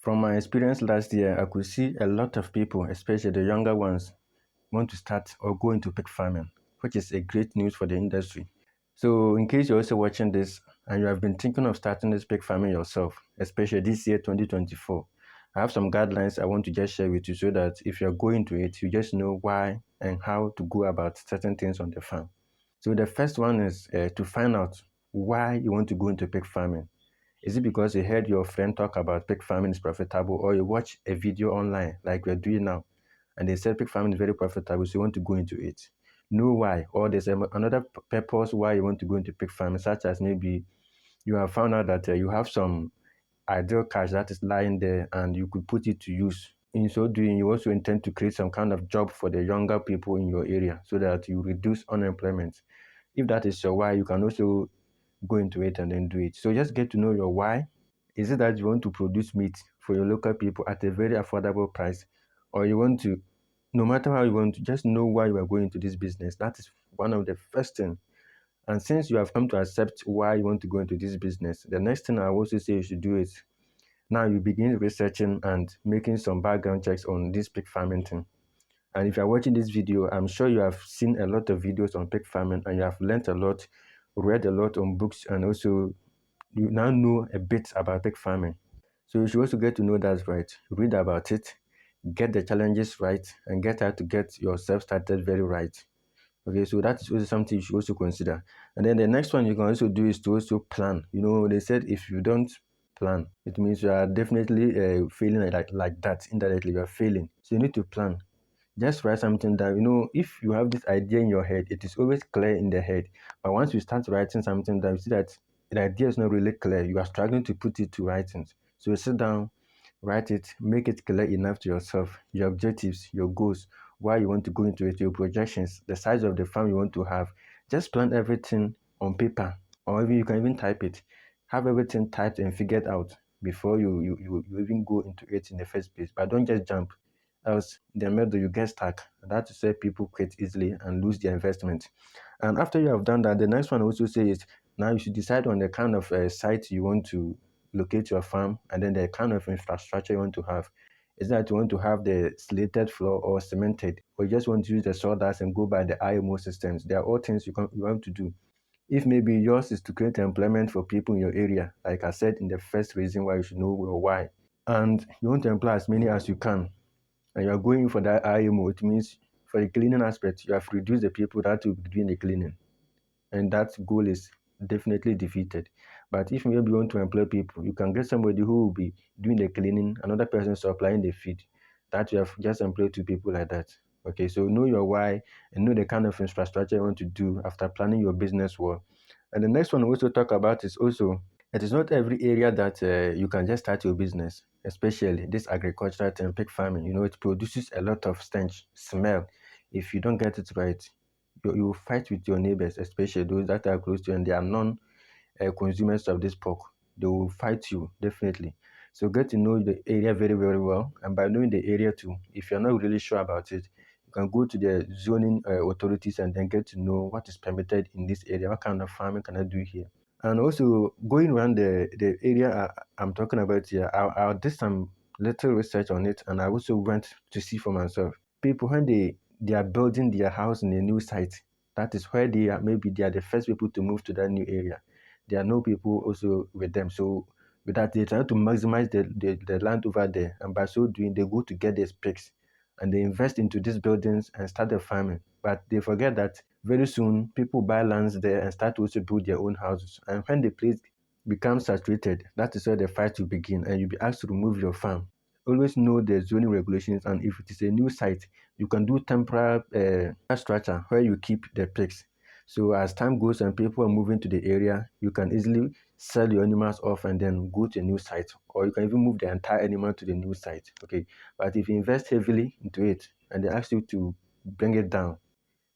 From my experience last year, I could see a lot of people, especially the younger ones, want to start or go into pig farming, which is a great news for the industry. So in case you're also watching this and you have been thinking of starting this pig farming yourself, especially this year 2024, I have some guidelines I want to just share with you so that if you're going to it, you just know why and how to go about certain things on the farm. So the first one is to find out why you want to go into pig farming. Is it because you heard your friend talk about pig farming is profitable, or you watch a video online like we're doing now and they said pig farming is very profitable, so you want to go into it? Know why, or there's another purpose why you want to go into pig farming, such as maybe you have found out that you have some ideal cash that is lying there and you could put it to use. In so doing, you also intend to create some kind of job for the younger people in your area so that you reduce unemployment. If that is your why, you can also go into it and then do it. So just get to know your why. Is it that you want to produce meat for your local people at a very affordable price, or you want to, no matter how you want to, just know why you are going into this business? That is one of the first things. And since you have come to accept why you want to go into this business, the next thing I also say you should do is now you begin researching and making some background checks on this pig farming thing. And if you're watching this video, I'm sure you have seen a lot of videos on pig farming and you have learned a lot, read a lot on books, and also you now know a bit about pig farming. So you should also get to know that right. Read about it, get the challenges right, and get how to get yourself started very right. Okay, so that's also something you should also consider. And then the next one you can also do is to also plan. You know, they said if you don't plan, it means you are definitely failing like that. Indirectly, you are failing. So you need to plan. Just write something down. You know, if you have this idea in your head, it is always clear in the head. But once you start writing something down, you see that the idea is not really clear. You are struggling to put it to writing. So you sit down, write it, make it clear enough to yourself, your objectives, your goals, why you want to go into it, your projections, the size of the farm you want to have. Just plan everything on paper, or even you can even type it. Have everything typed and figured out before you even go into it in the first place. But don't just jump, else in the middle you get stuck. That's to say people quit easily and lose their investment. And after you have done that, the next one I also say is now you should decide on the kind of site you want to locate your farm, and then the kind of infrastructure you want to have. Is that you want to have the slated floor or cemented, or you just want to use the sawdust and go by the IMO systems? They are all things you want to do. If maybe yours is to create employment for people in your area, like I said in the first reason why you should know your why, and you want to employ as many as you can, and you're going for that IMO, it means for the cleaning aspect, you have reduced the people that will be doing the cleaning, and that goal is definitely defeated. But if maybe you want to employ people, you can get somebody who will be doing the cleaning, another person supplying the feed. That you have just employed two people like that. Okay, so know your why and know the kind of infrastructure you want to do after planning your business well. And the next one we also talk about is also it is not every area that you can just start your business, especially this agricultural and pig farming. You know, it produces a lot of stench, smell. If you don't get it right, you fight with your neighbors, especially those that are close to you and they are non consumers of this pork. They will fight you, definitely. So get to know the area very, very well. And by knowing the area too, if you're not really sure about it, you can go to the zoning authorities and then get to know what is permitted in this area, what kind of farming can I do here. And also going around the area I'm talking about here, I did some little research on it, and I also went to see for myself. People, when they are building their house in a new site, that is where they are, maybe they are the first people to move to that new area. There are no people also with them. So with that, they try to maximize the land over there. And by so doing, they go to get their specs and they invest into these buildings and start the farming. But they forget that very soon people buy lands there and start to also build their own houses. And when the place becomes saturated, that is where the fight will begin and you'll be asked to remove your farm. Always know the zoning regulations, and if it is a new site, you can do temporary structure where you keep the pigs. So as time goes and people are moving to the area, you can easily sell your animals off and then go to a new site, or you can even move the entire animal to the new site. Okay, but if you invest heavily into it and they ask you to bring it down,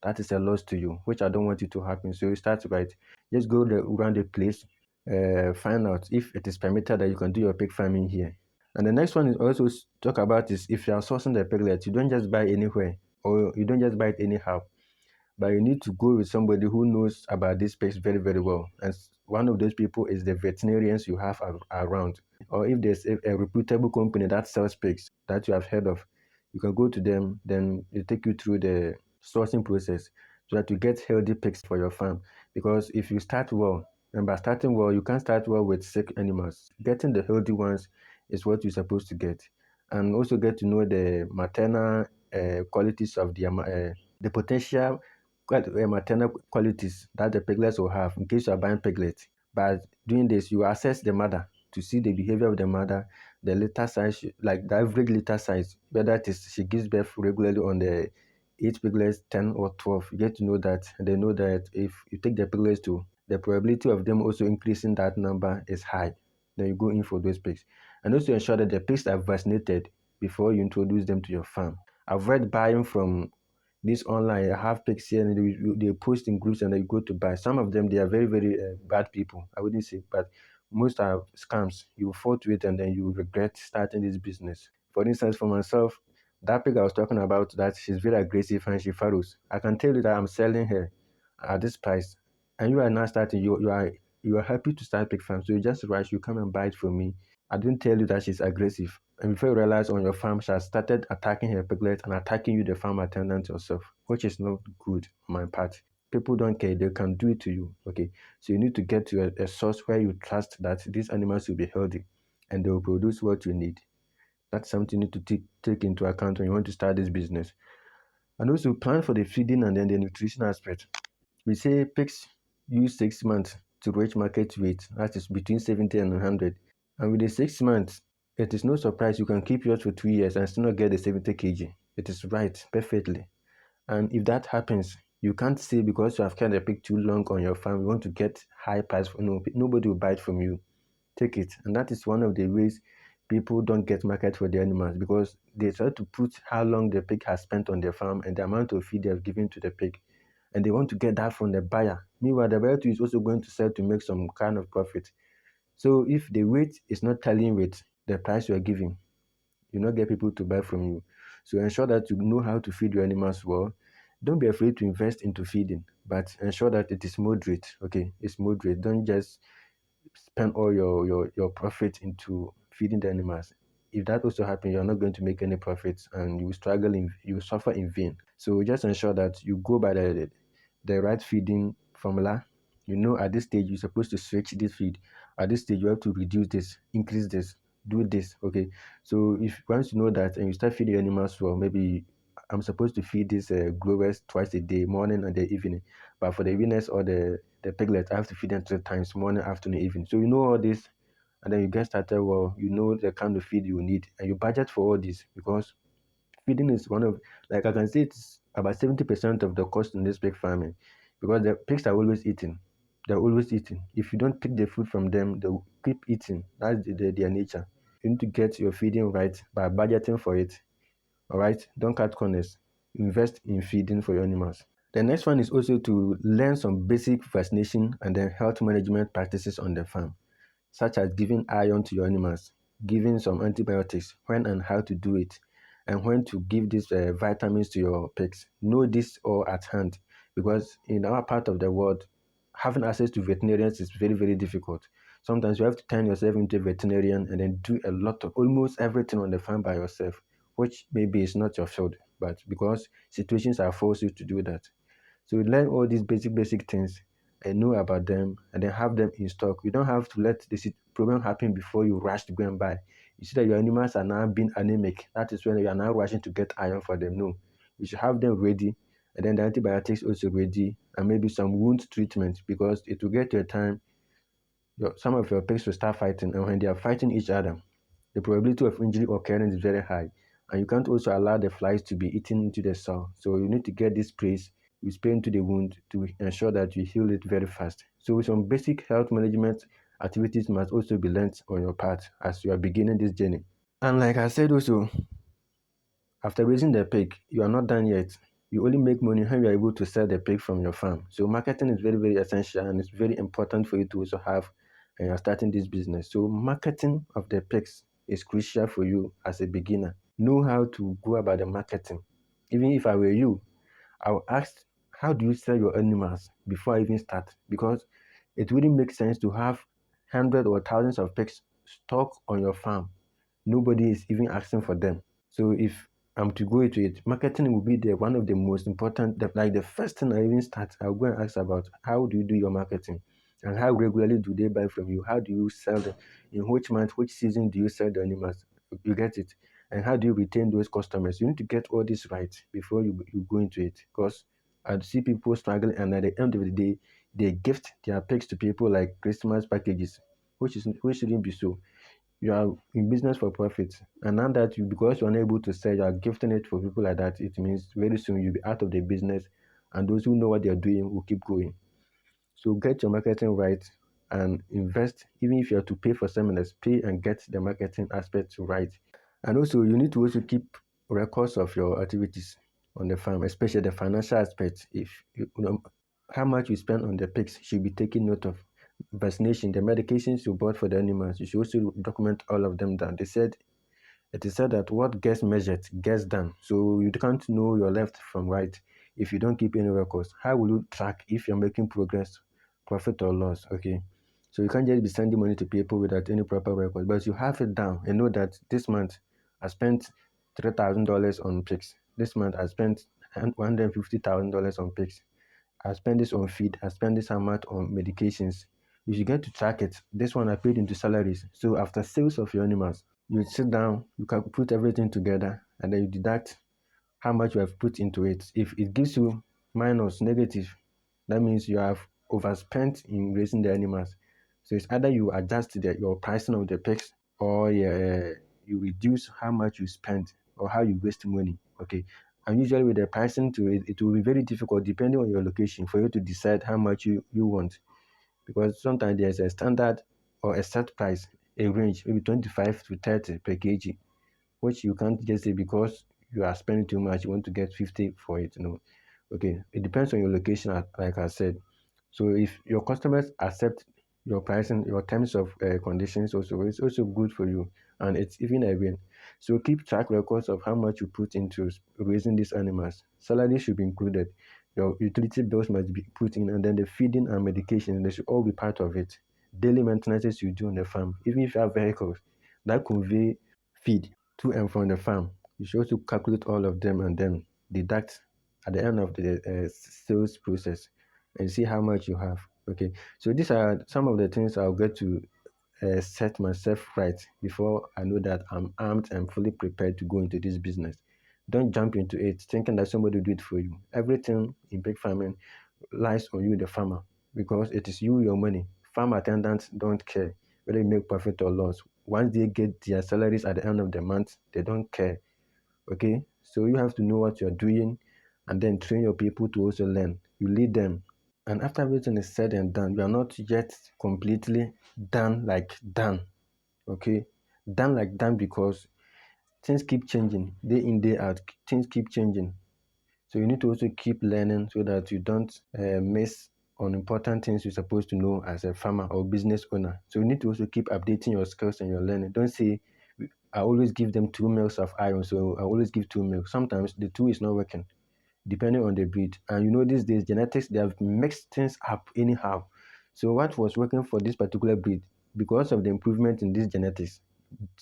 that is a loss to you, which I don't want it to happen. So you start right, just go around the place, find out if it is permitted that you can do your pig farming here. And the next one is also talk about is if you are sourcing the piglet, you don't just buy anywhere or you don't just buy it anyhow. But you need to go with somebody who knows about this space very, very well. And one of those people is the veterinarians you have around. Or if there's a reputable company that sells pigs that you have heard of, you can go to them, then they take you through the sourcing process so that you get healthy pigs for your farm. Because if you start well, and by starting well, you can't start well with sick animals. Getting the healthy ones is what you're supposed to get. And also get to know the maternal qualities of the potential maternal qualities that the piglets will have in case you are buying piglets. By doing this, you assess the mother to see the behavior of the mother, the litter size, like the average litter size, whether it is she gives birth regularly on the 8 piglets, 10 or 12. You get to know that, and they know that if you take the piglets to, the probability of them also increasing that number is high. Then you go in for those pigs. And also ensure that the pigs are vaccinated before you introduce them to your farm. Avoid buying from this online. I have pigs here and they post in groups and they go to buy. Some of them, they are very, very bad people. I wouldn't say, but most are scams. You fall to it and then you regret starting this business. For instance, for myself, that pig I was talking about, that she's very aggressive and she follows. I can tell you that I'm selling her at this price, and you are now starting. You are happy to start pig farm, so you just rush. You come and buy it from me. I didn't tell you that she's aggressive. And before you realize on your farm, she has started attacking her piglet and attacking you, the farm attendant yourself, which is not good on my part. People don't care, they can do it to you. Okay. So you need to get to a source where you trust that these animals will be healthy and they will produce what you need. That's something you need to take into account when you want to start this business. And also plan for the feeding and then the nutrition aspect. We say pigs use 6 months to reach market weight, that is between 70 and 100. And with the 6 months, it is no surprise you can keep yours for 2 years and still not get the 70 kg. It is right, perfectly. And if that happens, you can't say because you have kept the pig too long on your farm, you want to get high price. No, nobody will buy it from you. Take it. And that is one of the ways people don't get market for their animals, because they try to put how long the pig has spent on their farm and the amount of feed they have given to the pig. And they want to get that from the buyer. Meanwhile, the buyer too is also going to sell to make some kind of profit. So if the weight is not tallying with the price you are giving, you not get people to buy from you. So ensure that you know how to feed your animals well. Don't be afraid to invest into feeding, but ensure that it is moderate. Okay, it's moderate. Don't just spend all your profit into feeding the animals. If that also happens, you're not going to make any profits and you struggle you suffer in vain. So just ensure that you go by the right feeding formula. You know, at this stage you're supposed to switch this feed. At this stage you have to reduce this, increase this, do this. Okay. So if once you know that and you start feeding animals well, maybe I'm supposed to feed these growers twice a day, morning and the evening. But for the winners or the piglets, I have to feed them 3 times, morning, afternoon, evening. So you know all this, and then you get started well. You know the kind of feed you need, and you budget for all this, because feeding is one of, like I can say, it's about 70% of the cost in this pig farming, because the pigs are always eating. They're always eating. If you don't pick the food from them, they'll keep eating. That's their nature. You need to get your feeding right by budgeting for it. All right, don't cut corners. Invest in feeding for your animals. The next one is also to learn some basic vaccination and then health management practices on the farm, such as giving iron to your animals, giving some antibiotics, when and how to do it, and when to give these vitamins to your pigs. Know this all at hand, because in our part of the world, having access to veterinarians is very, very difficult. Sometimes you have to turn yourself into a veterinarian and then do a lot of almost everything on the farm by yourself, which maybe is not your field, but because situations are forced you to do that. So learn all these basic things and know about them and then have them in stock. You don't have to let the problem happen before you rush to go and buy. You see that your animals are now being anemic. That is when you are now rushing to get iron for them. No, you should have them ready, and then the antibiotics also ready, and maybe some wound treatment, because it will get to a time some of your pigs will start fighting, and when they are fighting each other, the probability of injury occurring is very high. And you can't also allow the flies to be eaten into the soil. So you need to get this sprays, you spray into the wound to ensure that you heal it very fast. So some basic health management activities must also be learned on your part as you are beginning this journey. And like I said also, after raising the pig, you are not done yet. You only make money when you are able to sell the pig from your farm. So marketing is very, very essential, and it's very important for you to also have when you're starting this business. So marketing of the pigs is crucial for you as a beginner. Know how to go about the marketing. Even if I were you, I will ask how do you sell your animals before I even start? Because it wouldn't make sense to have hundreds or thousands of pigs stock on your farm. Nobody is even asking for them. So if I'm to go into it, marketing will be the one of the most important. Like the first thing I even start, I'll go and ask about how do you do your marketing, and how regularly do they buy from you? How do you sell them? In which month, which season do you sell the animals? You get it, and how do you retain those customers? You need to get all this right before you go into it, because I see people struggling, and at the end of the day, they gift their pigs to people like Christmas packages, which shouldn't be so. You are in business for profit, and now that you, because you're unable to sell, you are gifting it for people like that, it means very soon you'll be out of the business, and those who know what they're doing will keep going. So get your marketing right and invest. Even if you have to pay for seminars, pay and get the marketing aspect right. And also you need to also keep records of your activities on the farm, especially the financial aspect. If how much you spend on the pigs should be taken note of. Vaccination, the medications you bought for the animals, you should also document all of them down. It is said that what gets measured gets done. So you can't know your left from right if you don't keep any records. How will you track if you're making progress, profit or loss? Okay. So you can't just be sending money to people without any proper records. But you have it down and know that this month I spent $3,000 on pigs. This month I spent $150,000 on pigs. I spend this on feed. I spend this amount on medications. You should get to track it. This one I paid into salaries. So after sales of your animals, you sit down, you can put everything together, and then you deduct how much you have put into it. If it gives you minus negative, that means you have overspent in raising the animals. So it's either you adjust your pricing of the pigs, or you reduce how much you spend or how you waste money. Okay. And usually with the pricing to it, it will be very difficult depending on your location for you to decide how much you want. Because sometimes there's a standard or a set price, a range, maybe 25 to 30 per kg, which you can't just say because you are spending too much, you want to get 50 for it. No. Okay. It depends on your location, like I said. So if your customers accept your pricing, your terms of conditions also, it's also good for you, and it's even a win. So keep track records of how much you put into raising these animals. Salary should be included. Your utility bills must be put in, and then the feeding and medication, they should all be part of it. Daily maintenances you do on the farm, even if you have vehicles that convey feed to and from the farm, you should also calculate all of them and then deduct at the end of the sales process and see how much you have. Okay, so these are some of the things I'll get to set myself right before I know that I'm armed and fully prepared to go into this business. Don't jump into it thinking that somebody will do it for you. Everything in pig farming lies on you, the farmer, because it is you, your money. Farm attendants don't care whether you make profit or loss. Once they get their salaries at the end of the month, they don't care. Okay, so you have to know what you're doing and then train your people to also learn. You lead them, and after everything is said and done, you are not yet completely done like done. Okay, done like done because things keep changing day in, day out. Things keep changing. So you need to also keep learning so that you don't miss on important things you're supposed to know as a farmer or business owner. So you need to also keep updating your skills and your learning. Don't say, I always give them 2 meals of iron, so I always give 2 meals. Sometimes the two is not working depending on the breed. And you know, these days, genetics, they have mixed things up anyhow. So what was working for this particular breed, because of the improvement in these genetics,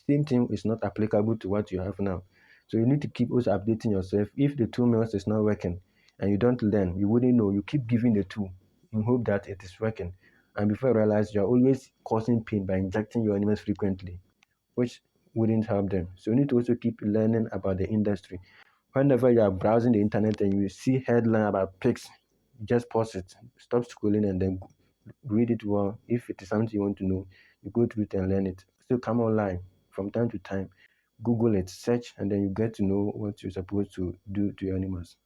same thing is not applicable to what you have now. So you need to keep also updating yourself. If the 2 meals is not working and you don't learn, you wouldn't know. You keep giving the two in hope that it is working. And before you realize, you're always causing pain by injecting your animals frequently, which wouldn't help them. So you need to also keep learning about the industry. Whenever you are browsing the internet and you see headline about pigs, just pause it, stop scrolling, and then read it well. If it is something you want to know, you go through it and learn it. Still come online from time to time, Google it, search, and then you get to know what you're supposed to do to your animals.